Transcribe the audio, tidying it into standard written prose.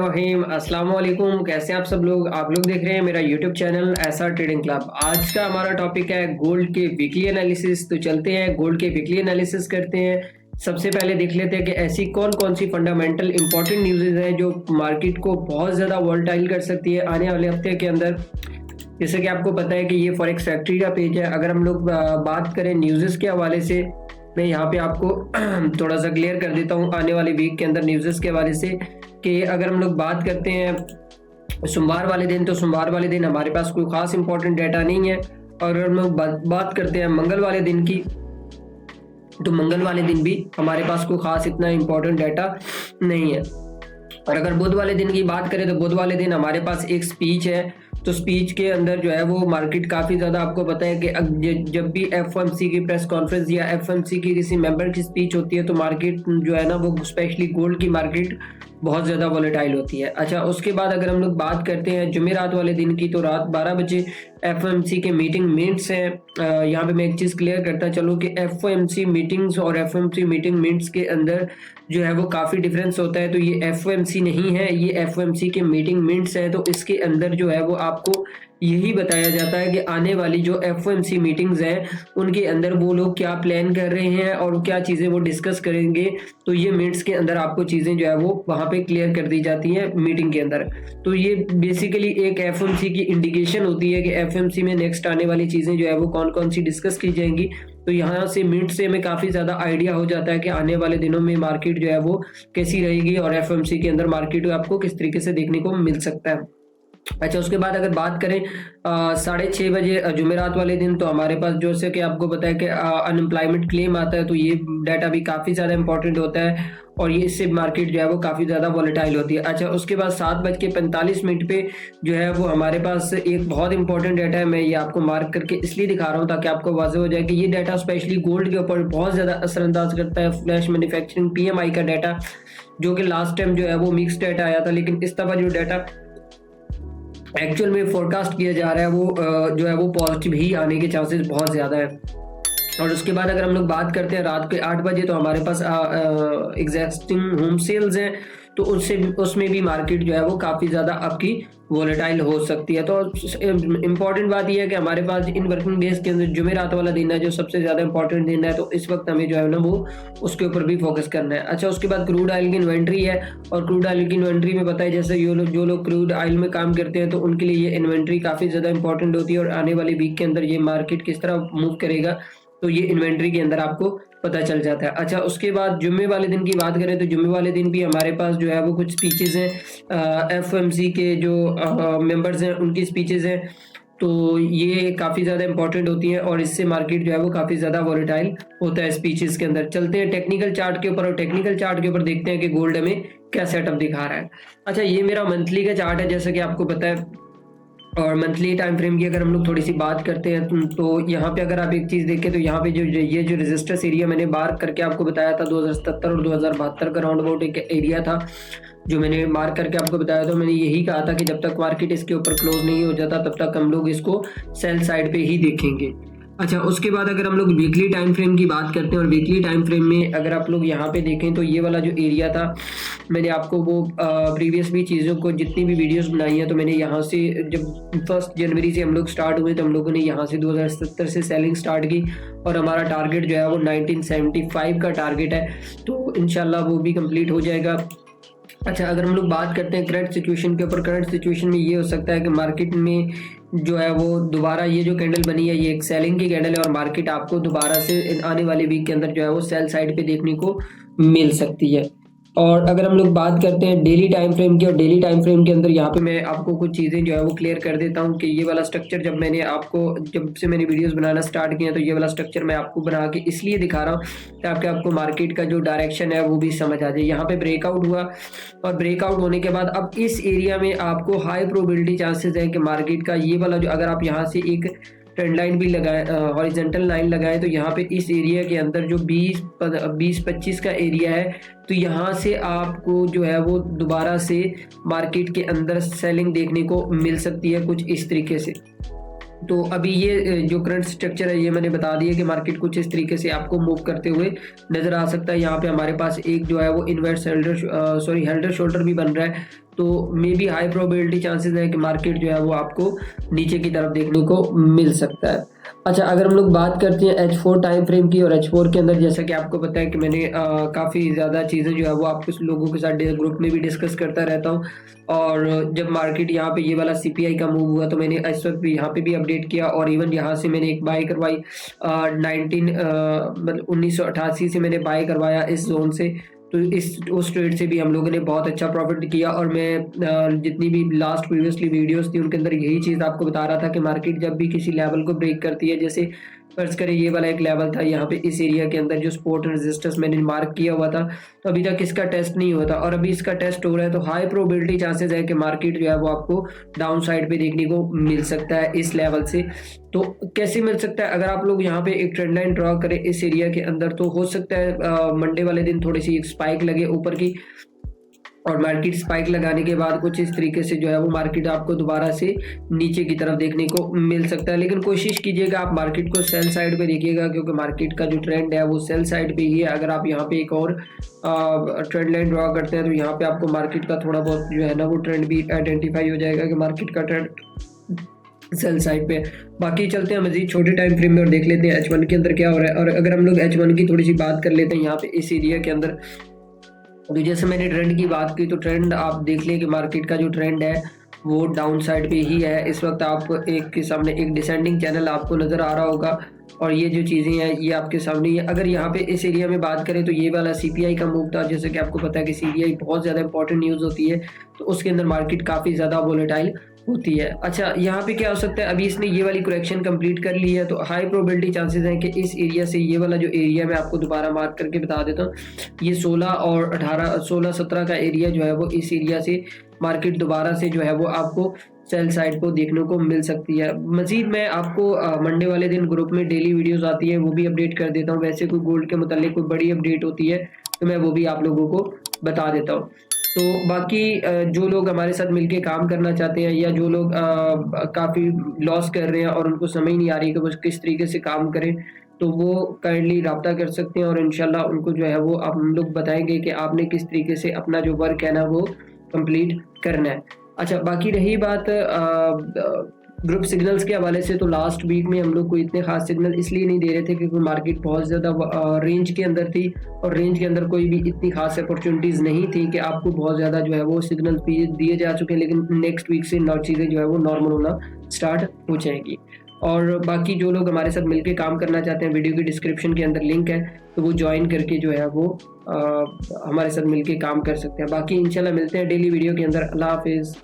रहीम अस्सलाम वालेकुम। कैसे हैं आप लोग देख रहे हैं मेरा यूट्यूब चैनल ऐसा ट्रेडिंग क्लब। आज का हमारा टॉपिक है गोल्ड के वीकली एनालिसिस। तो चलते हैं गोल्ड के वीकली एनालिसिस करते हैं। सबसे पहले देख लेते हैं कि ऐसी कौन कौन सी फंडामेंटल इंपॉर्टेंट न्यूज़ हैं जो मार्केट को बहुत ज़्यादा वॉलेटाइल कर सकती है आने वाले हफ्ते के अंदर। जैसे कि आपको पता है कि ये फॉरेक्स फैक्ट्री का पेज है। अगर हम लोग बात करें न्यूज़ के हवाले से, मैं यहाँ पे आपको थोड़ा सा क्लियर कर देता हूँ आने वाले वीक के अंदर न्यूज़ के हवाले से कि अगर हम लोग बात करते हैं सोमवार वाले दिन, तो सोमवार वाले दिन हमारे पास कोई ख़ास इंपॉर्टेंट डाटा नहीं है। और अगर हम लोग बात करते हैं मंगल वाले दिन की, तो मंगल वाले दिन भी हमारे पास कोई ख़ास इतना इंपॉर्टेंट डाटा नहीं है। और अगर बुध वाले दिन की बात करें तो बुध वाले दिन हमारे पास एक स्पीच है। तो स्पीच के अंदर जो है वो मार्केट काफ़ी ज़्यादा, आपको पता है कि जब भी एफओएमसी की प्रेस कॉन्फ्रेंस या एफओएमसी की किसी मेंबर की स्पीच होती है तो मार्केट जो है ना वो स्पेशली गोल्ड की मार्केट बहुत ज़्यादा वॉलेटाइल होती है। अच्छा, उसके बाद अगर हम लोग बात करते हैं जुमेरात वाले दिन की, तो रात 12 बजे एफओएमसी के मीटिंग मिनट्स हैं। यहाँ पे मैं एक चीज़ क्लियर करता चलूँ कि एफओएमसी मीटिंग्स और एफओएमसी मीटिंग मिनट्स के अंदर जो है वो काफ़ी डिफरेंस होता है। तो ये एफओएमसी नहीं है, ये एफओएमसी के मीटिंग मिनट्स है। तो इसके अंदर जो है वो आपको यही बताया जाता है कि आने वाली जो एफओएमसी मीटिंग्स हैं उनके अंदर वो लोग क्या प्लान कर रहे हैं और क्या चीज़ें वो डिस्कस करेंगे। तो ये मिनट्स के अंदर आपको चीज़ें जो है वो वहाँ पे क्लियर कर दी जाती हैं मीटिंग के अंदर। तो ये बेसिकली एक एफओएमसी की इंडिकेशन होती है कि एफओएमसी में नेक्स्ट आने वाली चीज़ें जो है वो कौन कौन सी डिस्कस की जाएंगी। तो यहाँ से मिनट से हमें काफ़ी ज़्यादा आइडिया हो जाता है कि आने वाले दिनों में मार्केट जो है वो कैसी रहेगी और एफओएमसी के अंदर मार्केट आपको किस तरीके से देखने को मिल सकता है। अच्छा, उसके बाद अगर बात करें 6:30 बजे जुमेरात वाले दिन, तो हमारे पास जैसे कि आपको पता है कि अनएम्प्लॉयमेंट क्लेम आता है। तो ये डाटा भी काफ़ी ज़्यादा इंपॉर्टेंट होता है और ये इससे मार्केट जो है वो काफ़ी ज़्यादा वॉलेटाइल होती है। अच्छा, उसके बाद 7:45 पे जो है वो हमारे पास एक बहुत इंपॉर्टेंट डाटा है। मैं ये आपको मार्क करके इसलिए दिखा रहा हूँ ताकि आपको वाज़ेह हो जाए कि ये डाटा स्पेशली गोल्ड के ऊपर बहुत ज़्यादा असरअंदाज करता है। फ्लैश मैन्युफैक्चरिंग पीएमआई का डाटा, जो कि लास्ट टाइम जो है वो मिक्स डाटा आया था, लेकिन इस दफ़ा जो डाटा एक्चुअल में फोरकास्ट किया जा रहा है वो जो है वो पॉजिटिव ही आने के चांसेस बहुत ज़्यादा है। और उसके बाद अगर हम लोग बात करते हैं रात के 8 बजे, तो हमारे पास एग्जिस्टिंग होम सेल्स हैं। तो उसमें भी मार्केट जो है वो काफ़ी ज़्यादा आपकी वॉलेटाइल हो सकती है। तो इम्पॉर्टेंट बात यह है कि हमारे पास इन वर्किंग डेज के अंदर जुमेरात वाला दिन है जो सबसे ज़्यादा इंपॉर्टेंट दिन है। तो इस वक्त हमें जो है ना वो उसके ऊपर भी फोकस करना है। अच्छा, उसके बाद क्रूड ऑयल की इन्वेंट्री है। और क्रूड ऑयल की इन्वेंट्री में पता है जैसे जो लोग क्रूड ऑयल में काम करते हैं तो उनके लिए ये इन्वेंट्री काफ़ी ज़्यादा इंपॉर्टेंट होती है और आने वाले वीक के अंदर ये मार्केट किस तरह मूव करेगा तो ये इन्वेंट्री के अंदर आपको पता चल जाता है। अच्छा, उसके बाद जुम्मे वाले दिन की बात करें तो जुम्मे वाले दिन भी हमारे पास जो है वो कुछ स्पीचेस हैं, एफओएमसी के जो मेंबर्स हैं उनकी स्पीचेस हैं। तो ये काफ़ी ज़्यादा इंपॉर्टेंट होती हैं और इससे मार्केट जो है वो काफ़ी ज़्यादा वॉलेटाइल होता है स्पीचेस के अंदर। चलते हैं टेक्निकल चार्ट के ऊपर और टेक्निकल चार्ट के ऊपर देखते हैं कि गोल्ड हमें क्या सेटअप दिखा रहा है। अच्छा, ये मेरा मंथली का चार्ट है जैसा कि आपको पता है। और मंथली टाइम फ्रेम की अगर हम लोग थोड़ी सी बात करते हैं तो यहाँ पे अगर आप एक चीज़ देखें तो यहाँ पे जो रेजिस्टेंस एरिया मैंने मार्क करके आपको बताया था 2077 और 2072 का राउंड अबाउट एक एरिया था जो मैंने मार्क करके आपको बताया था। मैंने यही कहा था कि जब तक मार्केट इसके ऊपर क्लोज नहीं हो जाता तब तक हम लोग इसको सेल साइड पे ही देखेंगे। अच्छा, उसके बाद अगर हम लोग वीकली टाइम फ्रेम की बात करते हैं और वीकली टाइम फ्रेम में अगर आप लोग यहाँ पे देखें तो ये वाला जो एरिया था, मैंने आपको वो प्रीवियस भी चीज़ों को जितनी भी वीडियोस बनाई हैं तो मैंने यहाँ से जब 1 जनवरी से हम लोग स्टार्ट हुए तो हम लोगों ने यहाँ से 2070 से सेलिंग स्टार्ट की और हमारा टारगेट जो है वो 1975 का टारगेट है। तो इंशाल्लाह वो भी कंप्लीट हो जाएगा। अच्छा, अगर हम लोग बात करते हैं करंट सिचुएशन के ऊपर, करंट सिचुएशन में ये हो सकता है कि मार्केट में जो है वो दोबारा ये जो कैंडल बनी है ये एक सेलिंग की कैंडल है और मार्केट आपको दोबारा से आने वाले वीक के अंदर जो है वो सेल साइड पे देखने को मिल सकती है। और अगर हम लोग बात करते हैं डेली टाइम फ्रेम की, और डेली टाइम फ्रेम के अंदर यहाँ पे मैं आपको कुछ चीज़ें जो है वो क्लियर कर देता हूँ कि ये वाला स्ट्रक्चर जब से मैंने वीडियोस बनाना स्टार्ट किया तो ये वाला स्ट्रक्चर मैं आपको बना के इसलिए दिखा रहा हूँ ताकि आपको मार्केट का जो डायरेक्शन है वो भी समझ आ जाए। यहाँ पे ब्रेकआउट हुआ और ब्रेकआउट होने के बाद अब इस एरिया में आपको हाई प्रोबेबिलिटी चांसेस है कि मार्केट का ये वाला जो, अगर आप यहाँ से एक ट्रेंड लाइन भी लगाए, हॉरिजॉन्टल लाइन लगाए, तो यहाँ पे इस एरिया के अंदर जो 20-25 का एरिया है तो यहाँ से आपको जो है वो दोबारा से मार्केट के अंदर सेलिंग देखने को मिल सकती है कुछ इस तरीके से। तो अभी ये जो करंट स्ट्रक्चर है ये मैंने बता दिया कि मार्केट कुछ इस तरीके से आपको मूव करते हुए नज़र आ सकता है। यहाँ पे हमारे पास एक जो है वो इनवर्स हेल्डर शोल्डर भी बन रहा है। तो may be high probability chances है कि मार्केट जो है वो आपको नीचे की तरफ देखने को मिल सकता है। अच्छा, अगर हम लोग बात करते हैं H4 टाइम फ्रेम की, और H4 के अंदर जैसा कि आपको पता है कि मैंने काफ़ी ज़्यादा चीज़ें जो है वो आपके लोगों के साथ ग्रुप में भी डिस्कस करता रहता हूँ। और जब मार्केट यहाँ पे ये वाला CPI का मूव हुआ तो मैंने इस वक्त भी यहाँ पे भी अपडेट किया, और इवन यहाँ से मैंने एक बाय करवाई 1988 से मैंने बाय करवाया इस जोन से। तो उस ट्रेड से भी हम लोगों ने बहुत अच्छा प्रॉफिट किया। और मैं जितनी भी लास्ट प्रीवियसली वीडियोस थी उनके अंदर यही चीज़ आपको बता रहा था कि मार्केट जब भी किसी लेवल को ब्रेक करती है, जैसे फर्ज करें ये वाला एक लेवल था यहाँ पे इस एरिया के अंदर जो सपोर्ट एंड रेजिस्टेंस मैंने मार्क किया हुआ था, तो अभी तक इसका टेस्ट नहीं हुआ था और अभी इसका टेस्ट हो रहा है। तो हाई प्रोबेबिलिटी चांसेस है कि मार्केट जो है वो आपको डाउन साइड पे देखने को मिल सकता है इस लेवल से। तो कैसे मिल सकता है, अगर आप लोग यहाँ पे एक ट्रेंड लाइन ड्रॉ करें इस एरिया के अंदर, तो हो सकता है मंडे वाले दिन थोड़ी सी एक स्पाइक लगे ऊपर की, और मार्केट स्पाइक लगाने के बाद कुछ इस तरीके से जो है वो मार्केट आपको दोबारा से नीचे की तरफ देखने को मिल सकता है। लेकिन कोशिश कीजिएगा आप मार्केट को सेल साइड पे देखिएगा, क्योंकि मार्केट का जो ट्रेंड है वो सेल साइड पे ही है। अगर आप यहाँ पे एक और ट्रेंड लाइन ड्रॉ करते हैं तो यहाँ पे आपको मार्केट का थोड़ा बहुत जो है ना वो ट्रेंड भी आइडेंटिफाई हो जाएगा कि मार्केट का ट्रेंड सेल साइड पे। बाकी चलते हैं मजीद छोटे टाइम फ्रेम में और देख लेते हैं H1 के अंदर क्या हो रहा है। और अगर हम लोग H1 की थोड़ी सी बात कर लेते हैं यहाँ पे इस एरिया के अंदर, तो जैसे मैंने ट्रेंड की बात की, तो ट्रेंड आप देख लें कि मार्केट का जो ट्रेंड है वो डाउन साइड पे ही है। इस वक्त आपको एक के सामने एक डिसेंडिंग चैनल आपको नज़र आ रहा होगा, और ये जो चीज़ें हैं ये आपके सामने है। अगर यहाँ पे इस एरिया में बात करें तो ये वाला CPI का मूव था, जैसे कि आपको पता है कि CPI बहुत ज़्यादा इंपॉर्टेंट न्यूज़ होती है, तो उसके अंदर मार्केट काफ़ी ज़्यादा वोलेटाइल होती है। अच्छा, यहाँ पे क्या हो सकता है, अभी इसने ये वाली करेक्शन कंप्लीट कर ली है, तो हाई प्रोबेबिलिटी चांसेस हैं कि इस एरिया से ये वाला जो एरिया मैं आपको दोबारा मार्क करके बता देता हूँ, ये 16 और 18 16 17 का एरिया जो है वो इस एरिया से मार्केट दोबारा से जो है वो आपको सेल साइड को देखने को मिल सकती है। मजीद मैं आपको मंडे वाले दिन ग्रुप में डेली वीडियोस आती है वो भी अपडेट कर देता हूँ। वैसे कोई गोल्ड के मुतालिक कोई बड़ी अपडेट होती है तो मैं वो भी आप लोगों को बता देता हूँ। तो बाकी जो लोग हमारे साथ मिलके काम करना चाहते हैं, या जो लोग काफ़ी लॉस कर रहे हैं और उनको समझ नहीं आ रही कि वो किस तरीके से काम करें, तो वो काइंडली रब्ता कर सकते हैं, और इंशाल्लाह उनको जो है वो हम लोग बताएंगे कि आपने किस तरीके से अपना जो वर्क है ना वो कंप्लीट करना है। अच्छा, बाकी रही बात ग्रुप सिग्नल्स के हवाले से, तो लास्ट वीक में हम लोग को इतने खास सिग्नल इसलिए नहीं दे रहे थे क्योंकि मार्केट बहुत ज़्यादा रेंज के अंदर थी, और रेंज के अंदर कोई भी इतनी खास अपॉर्चुनिटीज़ नहीं थी कि आपको बहुत ज़्यादा जो है वो सिग्नल दिए जा चुके हैं। लेकिन नेक्स्ट वीक से चीज़ें जो है वो नॉर्मल होना स्टार्ट हो जाएगी। और बाकी जो लोग हमारे साथ मिलके काम करना चाहते हैं, वीडियो की डिस्क्रिप्शन के अंदर लिंक है, तो वो ज्वाइन करके जो है वो हमारे साथ मिलके काम कर सकते हैं। बाकी इंशाल्लाह मिलते हैं डेली वीडियो के अंदर। अल्लाह हाफिज़।